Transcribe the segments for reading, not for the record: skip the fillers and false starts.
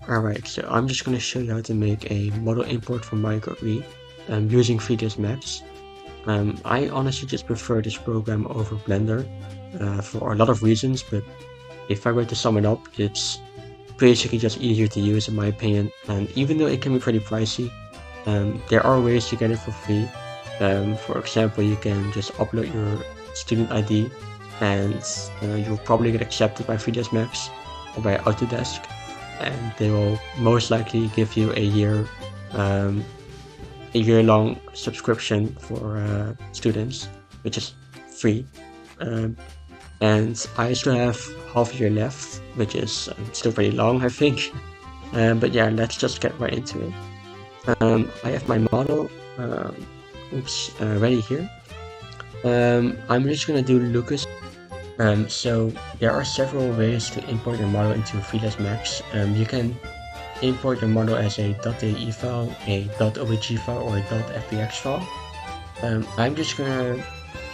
Alright, so I'm just going to show you how to make a model import from Mario Kart Wii using 3ds Max. I honestly just prefer this program over Blender for a lot of reasons, but if I were to sum it up, it's basically just easier to use in my opinion. And even though it can be pretty pricey, there are ways to get it for free. For example, you can just upload your student ID and you'll probably get accepted by 3ds Max or by Autodesk, and they will most likely give you a year-long subscription for students, which is free. And I still have half a year left, which is still pretty long, I think. But yeah, let's just get right into it. I have my model ready here. I'm just gonna do Lucas. So there are several ways to import your model into 3ds Max. You can import your model as a .ae file, a .obj file, or a .fbx file. I'm just gonna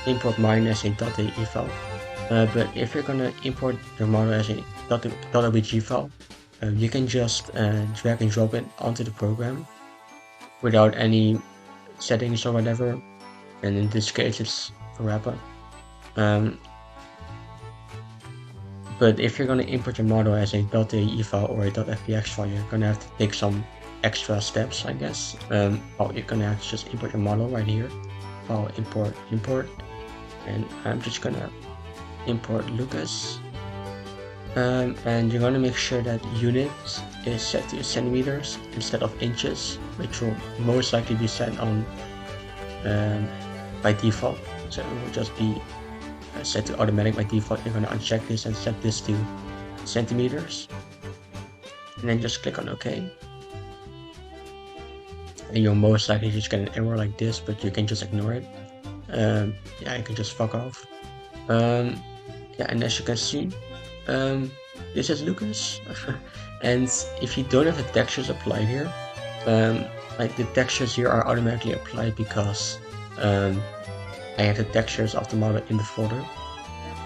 import mine as a .ae file. But if you're gonna import your model as a .obj file, you can just drag and drop it onto the program without any settings or whatever. And in this case, it's a wrapper. But if you're going to import your model as a .ae file or a .fbx file, you're going to have to take some extra steps, I guess. Well, you're going to have to just import your model right here. File import, and I'm just going to import Lucas. And you're going to make sure that units is set to centimeters instead of inches, which will most likely be set on by default. So it will just be set to automatic by default. You're going to uncheck this and set this to centimeters, and then just click on OK. And you'll most likely just get an error like this, but you can just ignore it. Yeah, you can just fuck off. Yeah, and as you can see, this is Lucas. And if you don't have the textures applied here, like the textures here are automatically applied because I have the textures of the model in the folder.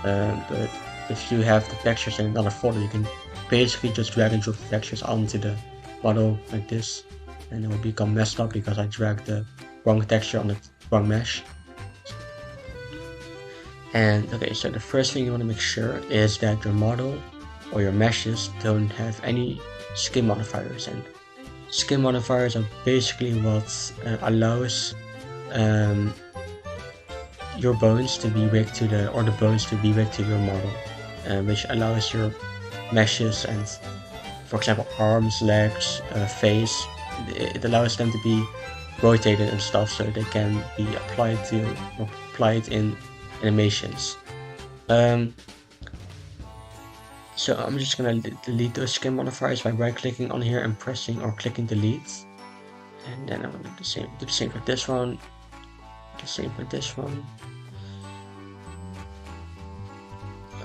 But if you have the textures in another folder, you can basically just drag and drop the textures onto the model like this, and it will become messed up because I dragged the wrong texture on the wrong mesh. And okay, so the first thing you want to make sure is that your model or your meshes don't have any skin modifiers, and skin modifiers are basically what allows your bones to be rigged to the bones to be rigged to your model, which allows your meshes and, for example, arms, legs, face, it allows them to be rotated and stuff, so they can be applied in animations. So I'm just gonna delete those skin modifiers by right clicking on here and pressing or clicking delete, and then I'm gonna do the same for this one, the same for this one.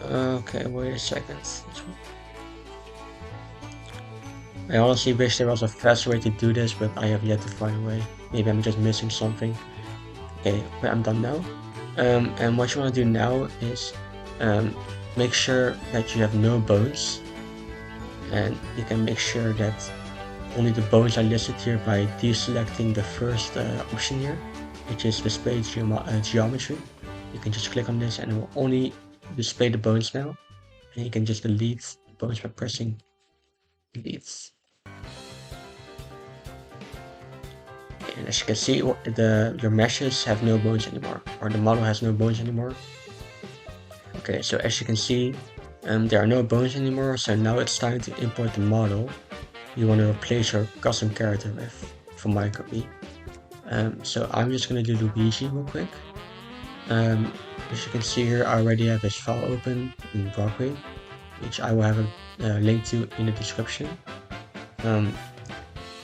Okay, wait a second. I honestly wish there was a faster way to do this, but I have yet to find a way. Maybe I'm just missing something. Okay, but I'm done now. And what you want to do now is make sure that you have no bones, and you can make sure that only the bones are listed here by deselecting the first option here, which is display geometry. You can just click on this and it will only display the bones now, and you can just delete the bones by pressing delete. And as you can see, your meshes have no bones anymore, or the model has no bones anymore. Okay, so as you can see, there are no bones anymore, so now it's time to import the model you want to replace your custom character with from Mario Kart Wii. So I'm just going to do Luigi real quick. As you can see here, I already have this file open in Brawlcrate, which I will have a link to in the description.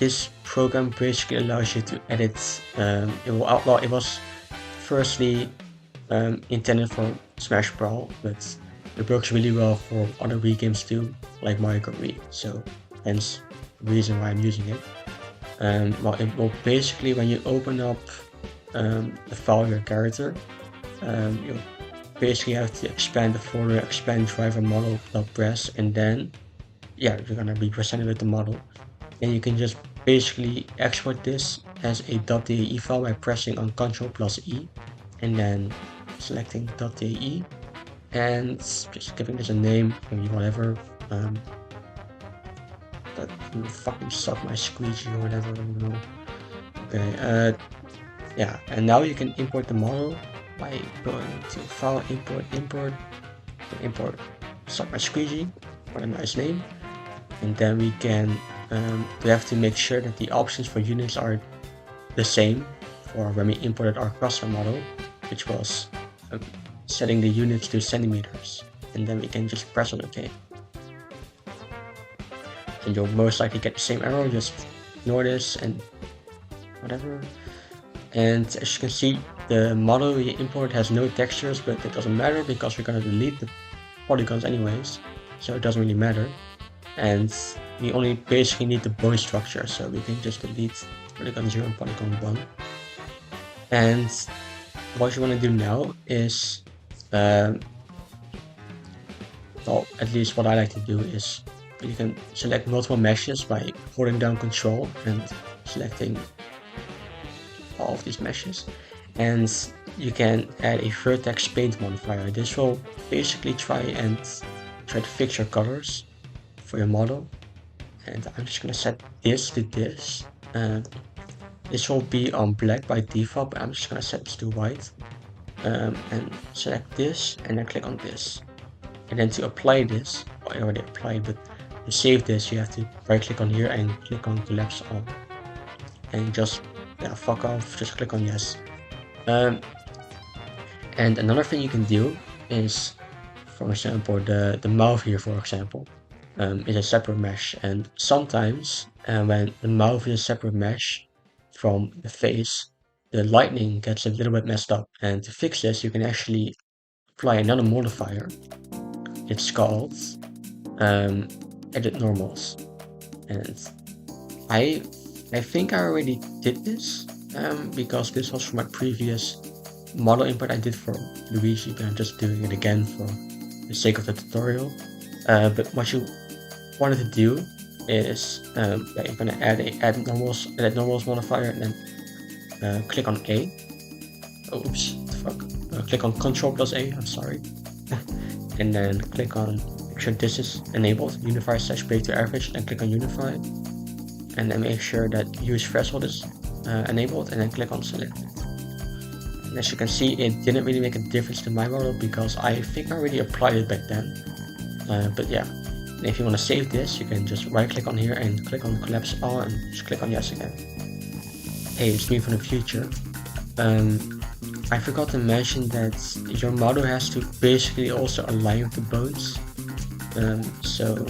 This program basically allows you to edit. It was firstly intended for Smash Brawl, but it works really well for other Wii games too, like Mario Kart Wii. So hence the reason why I'm using it. Well, it will basically, when you open up the file of your character, you basically have to expand the folder, expand driver model.press, and then yeah, you're gonna be presented with the model. And you can just basically export this as a .dae file by pressing on Ctrl+E and then selecting .dae and just giving this a name, maybe whatever. That you fucking suck my squeegee or whatever, I don't know. Okay, yeah, and now you can import the model by going to File, Import, suck my squeegee, what a nice name. And then we have to make sure that the options for units are the same for when we imported our custom model, which was setting the units to centimeters. And then we can just press on OK. And you'll most likely get the same error, just ignore this and whatever. And as you can see, the model we import has no textures, but it doesn't matter because we're gonna delete the polygons anyways, so it doesn't really matter. And we only basically need the bone structure, so we can just delete polygon 0 and polygon 1. And what you want to do now is, well, at least what I like to do is, you can select multiple meshes by holding down Control and selecting all of these meshes. And you can add a vertex paint modifier. This will basically try to fix your colors for your model. And I'm just gonna set this to this. This will be on black by default, but I'm just gonna set this to white. And select this and then click on this. And then to apply this, I already applied, but to save this you have to right click on here and click on collapse all. And just fuck off, just click on yes. And another thing you can do is, for example, the mouth here, for example, is a separate mesh. And sometimes when the mouth is a separate mesh from the face, the lighting gets a little bit messed up. And to fix this, you can actually apply another modifier. It's called Edit Normals. And I think I already did this because this was for my previous model import I did for Luigi, but I'm just doing it again for the sake of the tutorial. But what you wanted to do is you're gonna add a Edit Normals modifier and then click on A. Oh, oops, fuck. Click on Ctrl+A, I'm sorry. And then click on, make sure this is enabled, Unify / break to average, and click on Unify. And then make sure that use threshold is enabled, and then click on select it. And as you can see, it didn't really make a difference to my model because I think I already applied it back then. But yeah, and if you want to save this, you can just right click on here and click on collapse all and just click on yes again. Hey, it's me from the future. I forgot to mention that your model has to basically also align with the bones. So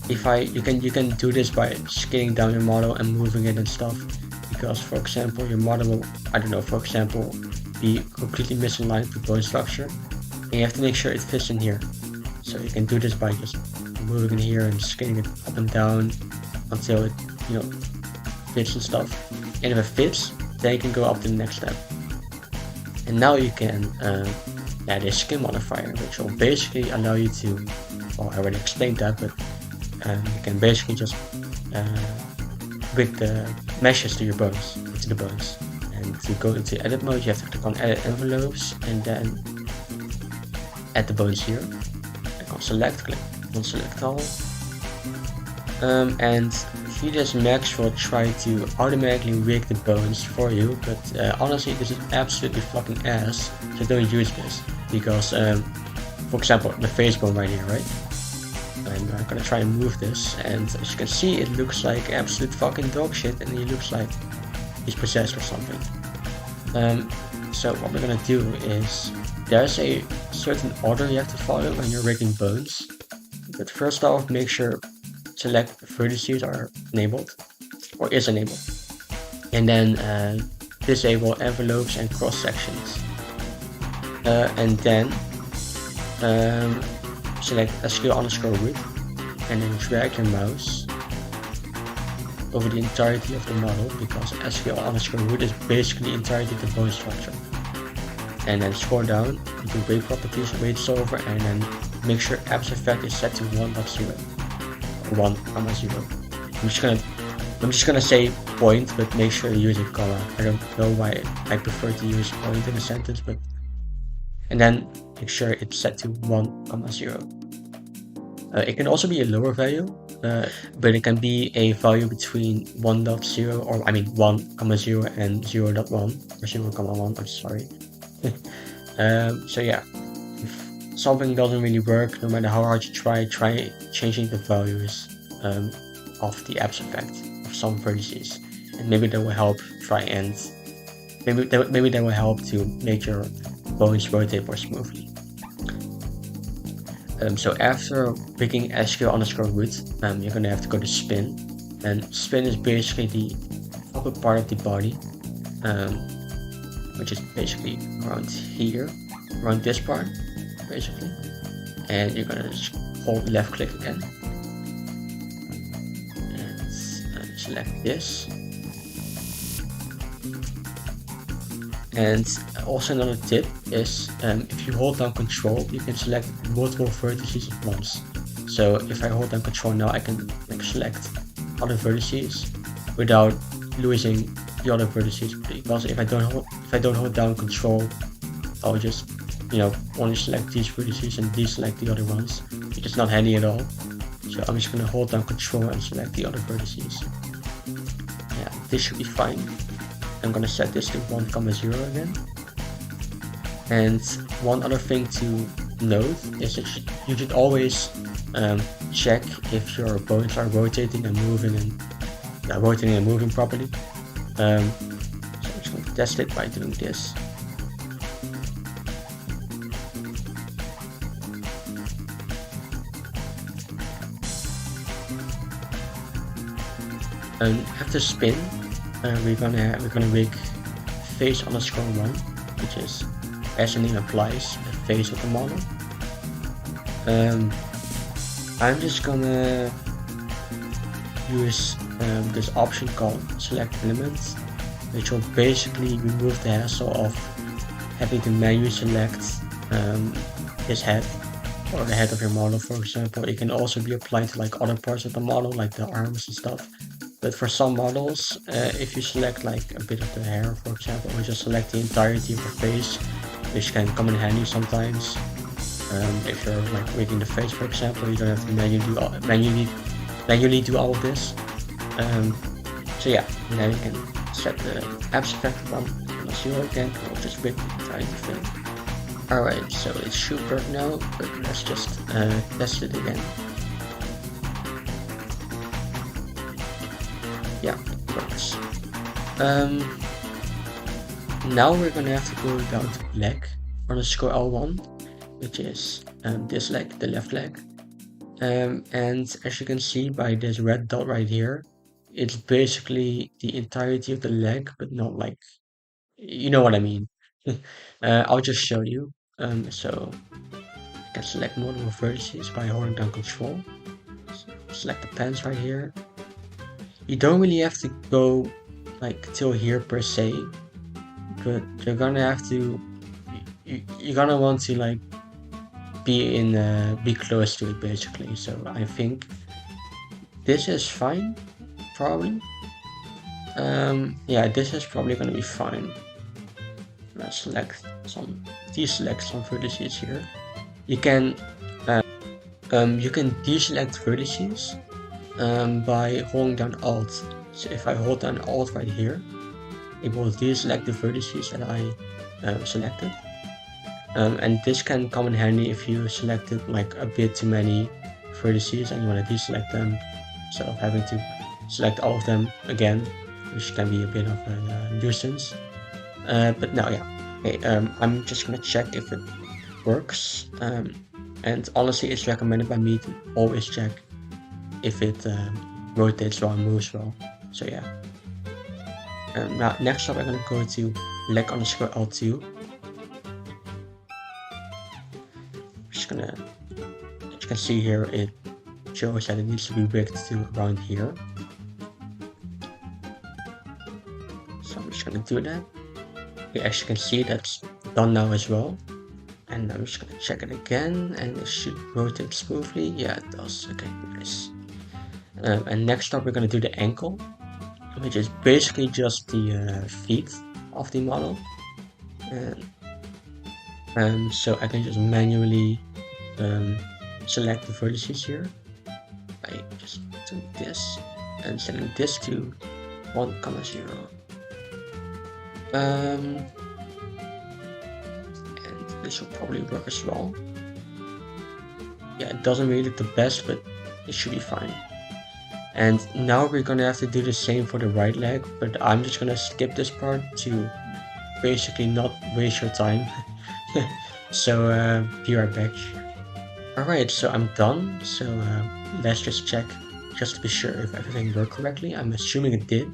you can do this by scaling down your model and moving it and stuff. Because, for example, your model will, I don't know, for example, be completely misaligned with the bone structure, and you have to make sure it fits in here. So you can do this by just moving it here and scaling it up and down until it, fits and stuff. And if it fits, then you can go up to the next step. And now you can add a skin modifier, which will basically allow you to, well, I already explained that, but you can basically just with the meshes to your bones, to the bones. And to go into edit mode, you have to click on edit envelopes and then add the bones here. Click on select, click on select all. And VDS Max will try to automatically rig the bones for you, but honestly this is absolutely fucking ass, so don't use this. Because, for example, the face bone right here, right? I'm gonna try and move this, and as you can see, it looks like absolute fucking dog shit, and he looks like he's possessed or something. So what we're gonna do is, there's a certain order you have to follow when you're rigging bones. But first off, make sure select vertices are enabled, or is enabled. And then disable envelopes and cross sections. And then select SQL_root and then drag your mouse over the entirety of the model, because SQL_root is basically the entirety of the bone structure. And then scroll down into weight properties, weight solver, and then make sure abs effect is set to 1.0. 1,0. I'm just gonna say point, but make sure you use a comma. I don't know why I prefer to use point in a sentence, but and then make sure it's set to 1,0. It can also be a lower value, but it can be a value between 1.0 or I mean 1,0 and 0.1 or 0,1. I'm sorry. So yeah, if something doesn't really work, no matter how hard you try changing the values of the abs effect of some vertices, and maybe that will help try and maybe that will help to make your bones rotate more smoothly. So after picking SQ_root, you're gonna have to go to spin, and spin is basically the upper part of the body, which is basically around here, around this part, basically. And you're gonna just hold left click again, and select this. And also another tip is if you hold down control, you can select multiple vertices at once. So if I hold down control now, I can like select other vertices without losing the other vertices. Because if I don't hold down control, I'll just only select these vertices and deselect the other ones, which is not handy at all. So I'm just gonna hold down control and select the other vertices. Yeah, this should be fine. I'm gonna set this to 1,0 again. And one other thing to note is that you should always check if your bones are rotating and moving properly. So I'm just going to test it by doing this. After spin, we're gonna make face_1, which is, as the name implies, the face of the model. I'm just gonna use this option called select elements, which will basically remove the hassle of having to manually select his head or the head of your model, for example. It can also be applied to like other parts of the model, like the arms and stuff. But for some models, if you select like a bit of the hair, for example, or just select the entirety of the face, which can come in handy sometimes. If you're like rigging the face, for example, you don't have to manually do all of this. So yeah, now you can set the abs effect from 0 again. We'll just rig the entirety thing. Alright, so it should work now, but let's just test it again. Yeah, it works. Now we're gonna have to go down to leg _L1, which is this leg, the left leg. And as you can see by this red dot right here, it's basically the entirety of the leg, but not like, you know what I mean. I'll just show you. So you can select multiple vertices by holding down control. So select the pants right here. You don't really have to go like till here per se, but you're gonna have to, you're gonna want to like be close to it basically. So I think this is fine, probably. Yeah, this is probably gonna be fine. Let's deselect some vertices here. You can deselect vertices by holding down Alt. So if I hold down Alt right here, it will deselect the vertices that I selected. And this can come in handy if you selected like a bit too many vertices and you want to deselect them instead of having to select all of them again, which can be a bit of a nuisance. But now, yeah, okay, I'm just gonna check if it works. And honestly, it's recommended by me to always check if it rotates well and moves well. So yeah. Now next up, I'm gonna go to leg_L2. Just gonna, as you can see here, it shows that it needs to be rigged to around here. So I'm just gonna do that. Okay, as you can see, that's done now as well. And I'm just gonna check it again, and it should rotate smoothly. Yeah, it does. Okay, nice. And next up we're gonna do the ankle, which is basically just the feet of the model. And so I can just manually select the vertices here. I just do this and setting this to 1,0. And this will probably work as well. Yeah, it doesn't really look the best, but it should be fine. And now we're gonna have to do the same for the right leg, but I'm just gonna skip this part to basically not waste your time. So be right back. Alright, so I'm done. So let's just check just to be sure if everything worked correctly. I'm assuming it did.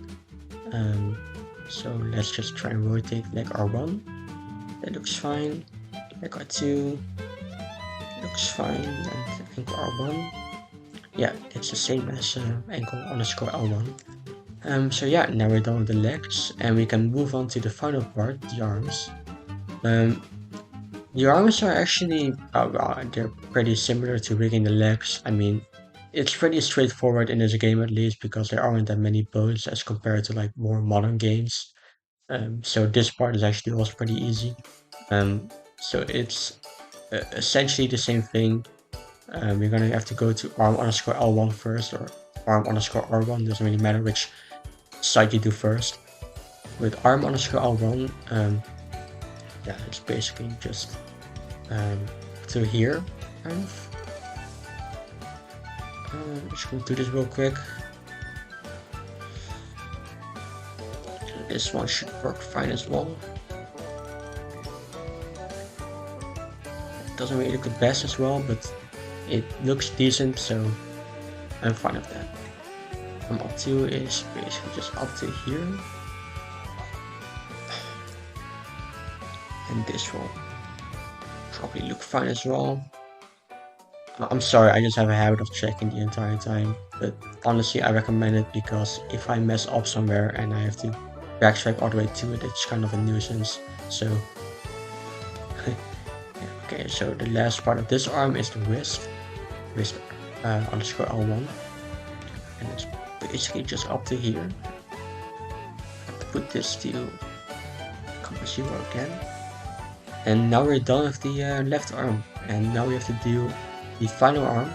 So let's just try and rotate leg R1. That looks fine. Leg R2 looks fine. And ankle R1. Yeah, it's the same as ankle underscore L1. So yeah, now we're done with the legs and we can move on to the final part, the arms. The arms are actually, they're pretty similar to rigging the legs. I mean, it's pretty straightforward in this game at least because there aren't that many boats as compared to like more modern games. So this part is actually also pretty easy. So it's essentially the same thing. We're gonna have to go to arm underscore L1 first or arm underscore R1, doesn't really matter which side you do first. With arm underscore L1, yeah, it's basically just to here, kind of. Just gonna do this real quick. This one should work fine as well. It doesn't really look the best as well, but it looks decent, so I'm fine with that. Up to is basically just up to here. And this will probably look fine as well. I'm sorry, I just have a habit of checking the entire time, but honestly I recommend it because if I mess up somewhere and I have to backtrack all the way to it, it's kind of a nuisance. So okay, so the last part of this arm is the wrist underscore L1, and it's basically just up to here. I have to put this to 0 again. And now we're done with the left arm, and now we have to do the final arm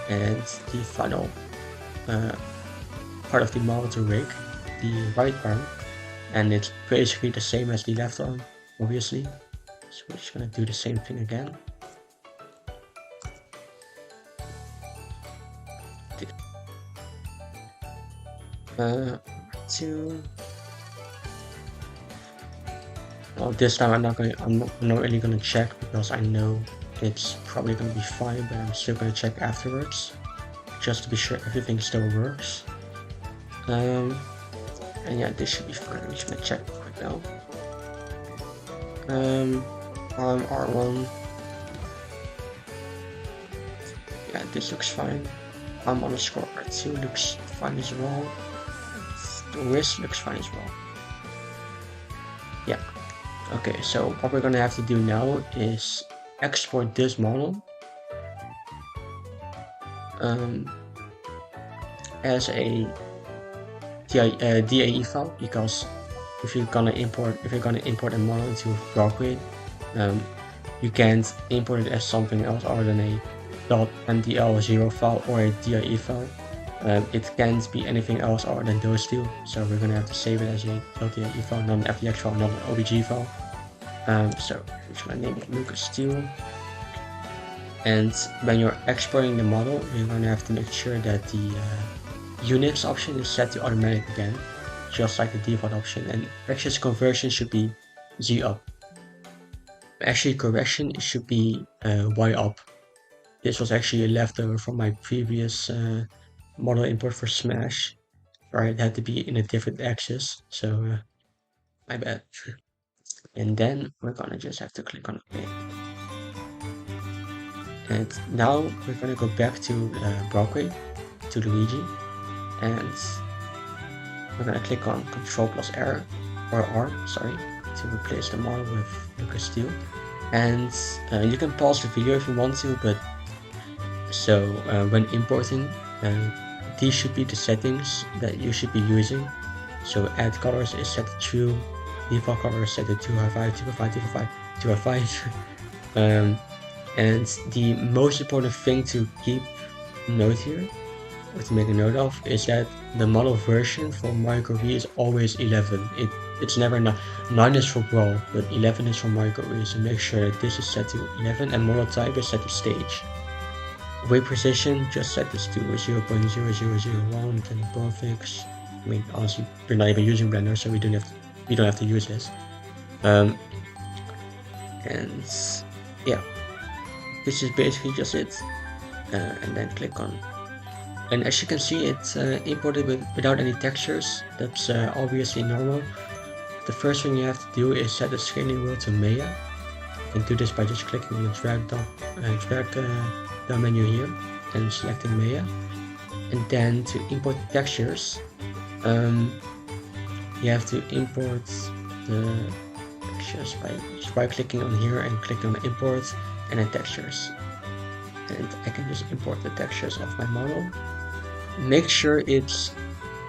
and the final part of the model to rig, the right arm, and it's basically the same as the left arm, obviously. So we're just gonna do the same thing again. Two. Well, this time I'm not really gonna check because I know it's probably gonna be fine, but I'm still gonna check afterwards just to be sure everything still works. And yeah, this should be fine. I'm just gonna check right now. Arm R1. Yeah, this looks fine. Arm underscore R2 looks fine as well. The wrist looks fine as well. Yeah. Okay, so what we're gonna have to do now is export this model as a DAE file, because if you're gonna import a model into Brawlcrate, you can't import it as something else other than a .mdl0 file or a DAE file. It can't be anything else other than those two, so we're gonna have to save it as a .dae file, not an FTX file, not an OBJ file. So I'm just gonna name it Lucas2. And when you're exporting the model, you're gonna have to make sure that the units option is set to automatic again, just like the default option, and access conversion should be Z up. Actually, correction, it should be Y up. This was actually a leftover from my previous model import for Smash, where it had to be in a different axis, so my bad. And then we're gonna just have to click on OK. And now we're gonna go back to Brawlcrate, to Luigi, and we're gonna click on Ctrl plus R, sorry, to replace the model with Lucas Steel. And you can pause the video if you want to, but so when importing, these should be the settings that you should be using. So add colors is set to true, default color is set to 255, 255, 255, 255. And the most important thing to keep note here, or to make a note of, is that the model version for Mario Kart Wii is always 11. It's never 9 is for Brawl, but 11 is for Mario Kart Wii, so make sure that this is set to 11 and model type is set to stage. Weight precision, just set this to 0.0001, then perfect. I mean, honestly, we're not even using Blender, so we don't have to use this. And yeah, this is basically just it. And then click on. And as you can see, it's imported without any textures. That's obviously normal. The first thing you have to do is set the scaling wheel to Maya. You can do this by just clicking on the drag down menu here and selecting Maya. And then to import the textures, you have to import the textures by clicking on here and clicking on import and then textures. And I can just import the textures of my model. Make sure it's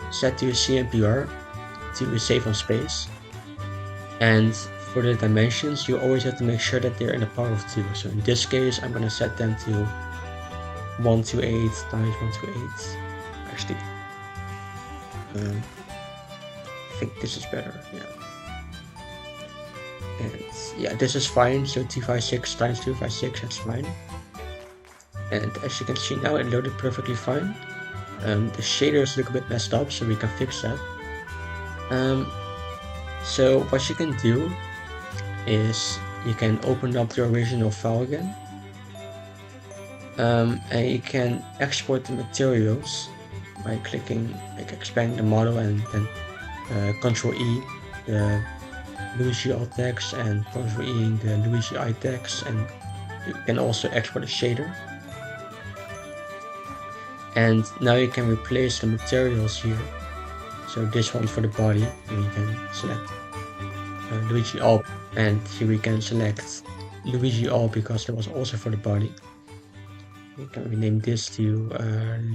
set to CMPR to save on space. And for the dimensions, you always have to make sure that they're in the power of 2. So in this case, I'm gonna set them to 128 times 128. Actually, I think this is better, yeah. And yeah, this is fine, so 256 times 256, that's fine. And as you can see now, it loaded perfectly fine. The shaders look a bit messed up, so we can fix that. So what you can do is you can open up the original file again. And you can export the materials by clicking, like expanding the model and then Ctrl E the Luigi alt text and Ctrl E the Luigi I text, and you can also export a shader. And now you can replace the materials here. So this one for the body, and you can select Luigi all, and here we can select Luigi all because that was also for the body. We can rename this to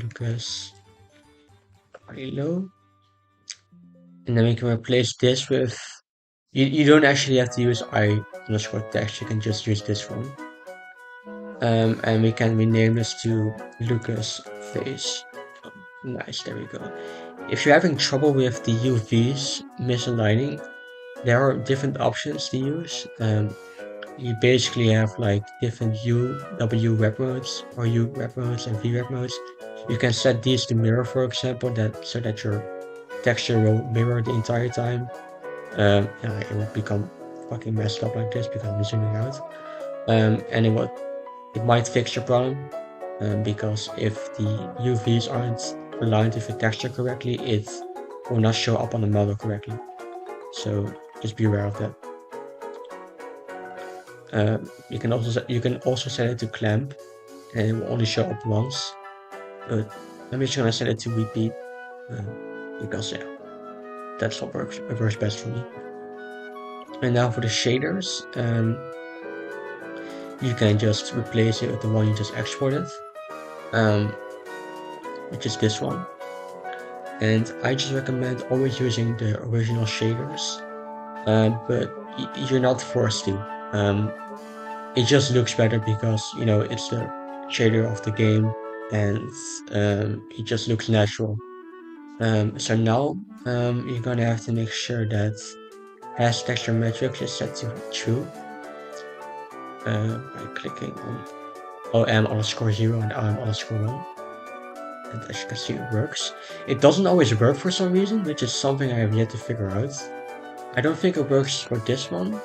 Lucas Low. And then we can replace this with, you don't actually have to use I_text, you can just use this one. And we can rename this to Lucas Face. Nice, there we go. If you're having trouble with the UVs misaligning, there are different options to use. You basically have like different W wrap modes, or U wrap modes and V wrap modes. You can set these to mirror, for example, so that your texture will mirror the entire time. Yeah, it will become fucking messed up like this because I'm zooming out. And it might fix your problem, because if the UVs aren't aligned with the texture correctly, it will not show up on the model correctly. So just be aware of that. You can also set it to clamp, and it will only show up once. But I'm just gonna set it to repeat, because yeah, that's what works best for me. And now for the shaders, you can just replace it with the one you just exported, which is this one. And I just recommend always using the original shaders, but you're not forced to. It just looks better because, you know, it's the shader of the game, and it just looks natural. So now you're gonna have to make sure that has texture metrics is set to true, by clicking on OM_0 and OM_1. And as you can see, it works. It doesn't always work for some reason, which is something I have yet to figure out. I don't think it works for this one.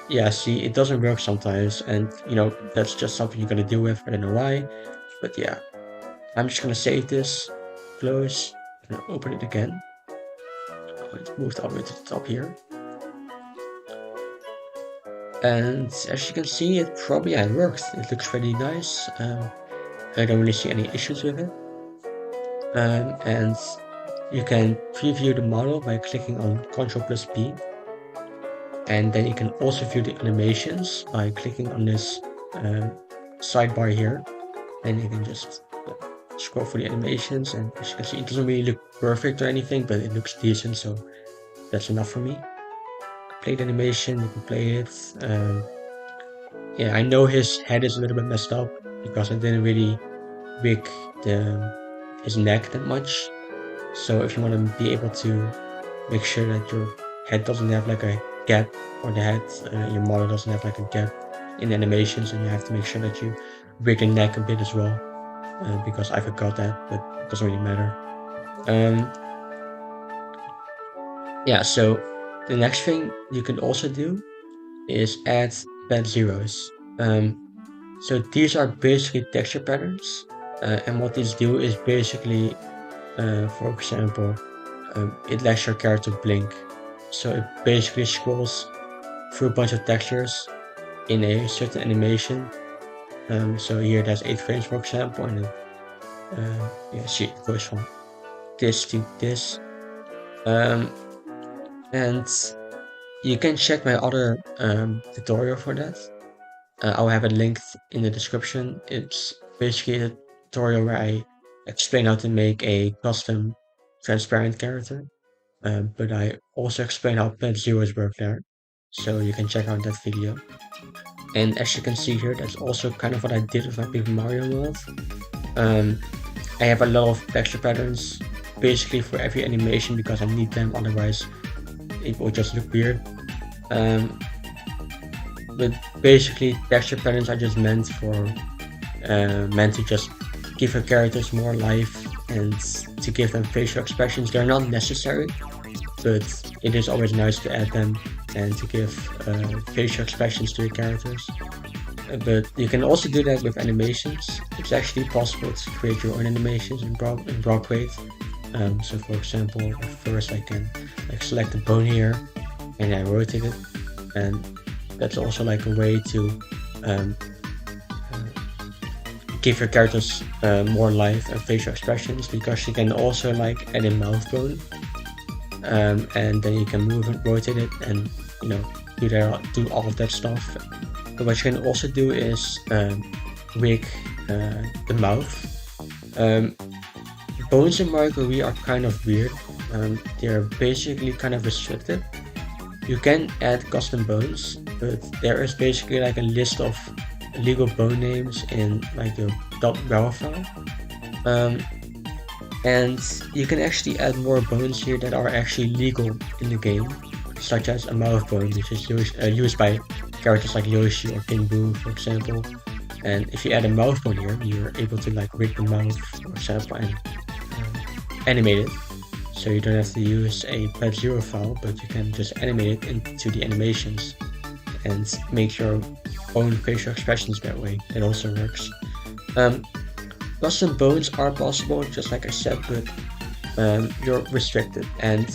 Yeah, see, it doesn't work sometimes, and you know, that's just something you're gonna deal with. I don't know why, but yeah. I'm just gonna save this, close, and open it again. Oh, it moved all the way to the top here. And as you can see, it probably worked. It looks pretty nice. I don't really see any issues with it. And you can preview the model by clicking on Ctrl+P. And then you can also view the animations by clicking on this sidebar here. And you can just scroll for the animations, and as you can see, it doesn't really look perfect or anything, but it looks decent, so that's enough for me. Play the animation, you can play it. Yeah, I know his head is a little bit messed up because I didn't really rig his neck that much. So if you want to be able to make sure that your head doesn't have like a gap, or the head, your model doesn't have like a gap in animations, and you have to make sure that you rig the neck a bit as well, because I forgot that, but it doesn't really matter. Yeah, so the next thing you can also do is add pad zeros. So these are basically texture patterns, and what these do is basically, for example, it lets your character blink. So it basically scrolls through a bunch of textures in a certain animation. So here there's 8 frames, for example, and then yeah, see, it goes from this to this. And you can check my other tutorial for that. I'll have it linked in the description. It's basically a tutorial where I explain how to make a custom transparent character. But I also explain how pad zeros work there, so you can check out that video. And as you can see here, that's also kind of what I did with my Paper Mario world. I have a lot of texture patterns, basically for every animation, because I need them, otherwise it will just look weird. But basically, texture patterns are just meant to just give your characters more life and to give them facial expressions. They're not necessary, but it is always nice to add them and to give facial expressions to your characters. But you can also do that with animations. It's actually possible to create your own animations in Brawlcrate. So for example, first I can like select the bone here and I rotate it, and that's also like a way to give your characters more life and facial expressions, because you can also like add a mouth bone, and then you can move and rotate it, and do all of that stuff. But what you can also do is rig the mouth. Bones in Mario Kart Wii are kind of weird. They're basically kind of restricted. You can add custom bones, but there is basically like a list of legal bone names in like the .raw file. And you can actually add more bones here that are actually legal in the game, such as a mouth bone, which is used by characters like Yoshi or King Boo, for example. And if you add a mouth bone here, you're able to like rig the mouth, for example, and animate it. So you don't have to use a pad zero file, but you can just animate it into the animations and make your own facial expressions that way. It also works. Custom bones are possible, just like I said, but you're restricted. And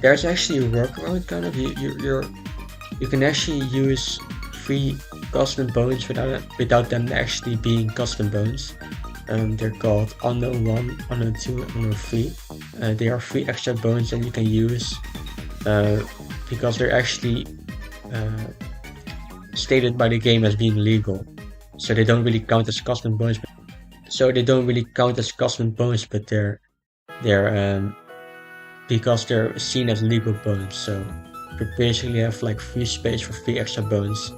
there's actually a workaround, kind of. You can actually use free custom bones without them actually being custom bones. They're called Unknown 1, Unknown 2, and Unknown 3. They are free extra bones that you can use because they're actually stated by the game as being legal. So they don't really count as custom bones. But they're because they're seen as legal bones. So you basically have like free space for free extra bones.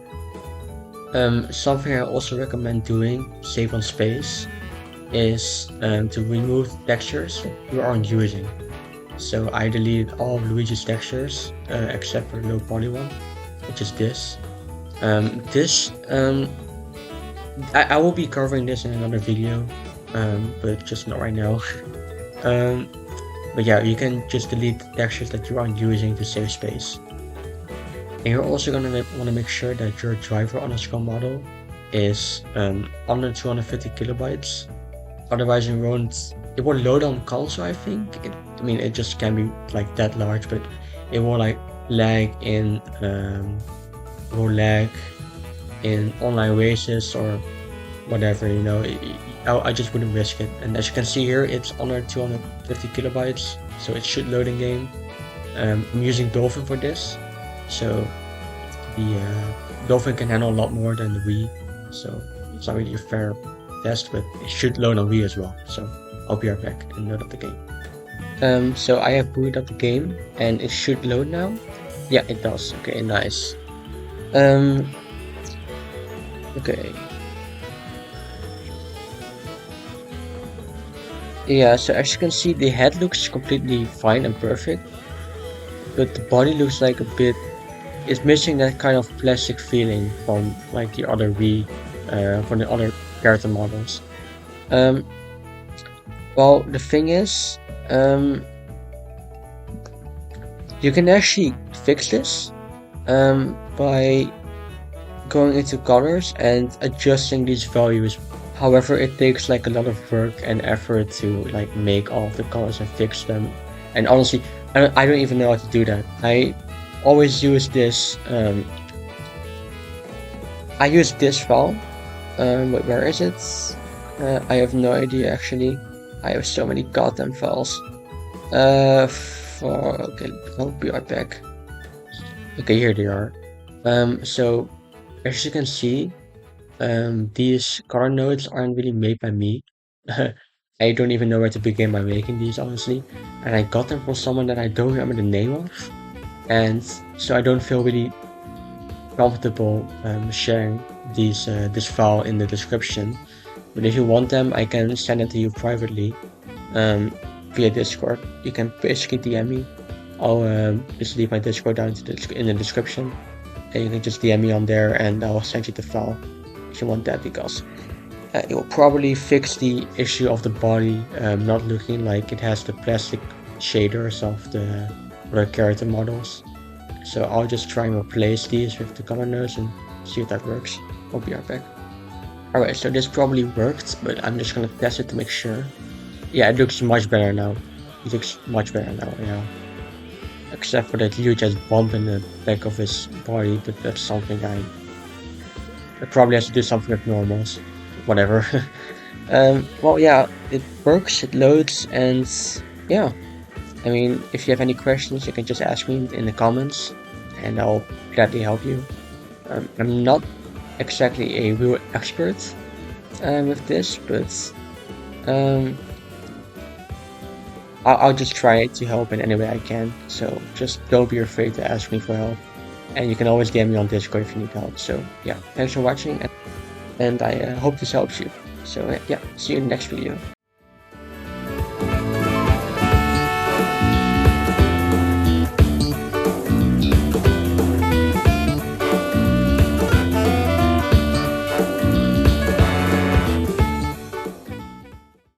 Something I also recommend doing, save on space, is to remove textures that you aren't using. So I deleted all of Luigi's textures except for the low poly one, which is this. I will be covering this in another video, but just not right now. But yeah, you can just delete the textures that you aren't using to save space. And you're also gonna want to make sure that your driver underscore model is under 250 kilobytes. Otherwise, it will load on console, I think. It just can be like that large, but it will like lag in online races or whatever, I just wouldn't risk it. And as you can see here, it's under 250 kilobytes, so it should load in game. I'm using Dolphin for this, so the Dolphin can handle a lot more than the Wii, so it's not really a fair test, but it should load on Wii as well. So I'll be right back and load up the game. So I have booted up the game and it should load now. Yeah, it does. Okay, nice. Um, okay. Yeah, so as you can see, the head looks completely fine and perfect, but the body looks like a bit, it's missing that kind of plastic feeling from like the other Wii, from the other character models. Um, well, the thing is, um, you can actually fix this, by going into colors and adjusting these values. However, it takes like a lot of work and effort to like make all of the colors and fix them. And honestly, I don't even know how to do that. Always use this, I use this file. But where is it? I have no idea actually. I have so many goddamn files. Okay, I'll be right back. Okay, here they are. So as you can see, these color nodes aren't really made by me. I don't even know where to begin by making these, honestly. And I got them from someone that I don't remember the name of. And so I don't feel really comfortable sharing this file in the description. But if you want them, I can send it to you privately via Discord. You can basically DM me. I'll just leave my Discord down in the description. And you can just DM me on there and I'll send you the file if you want that, because it will probably fix the issue of the body not looking like it has the plastic shaders of the other character models. So I'll just try and replace these with the color nodes and see if that works. I'll be right back. Alright, so this probably worked, but I'm just gonna test it to make sure. Yeah, it looks much better now. It looks much better now, yeah. Except for that huge ass bump in the back of his body, but that's something I probably have to do something with normals. Whatever. Well, yeah, it works, it loads, and yeah. I mean, if you have any questions, you can just ask me in the comments, and I'll gladly help you. I'm not exactly a real expert with this, but I'll just try to help in any way I can. So just don't be afraid to ask me for help, and you can always DM me on Discord if you need help. So yeah, thanks for watching, and I hope this helps you. So yeah, see you in the next video.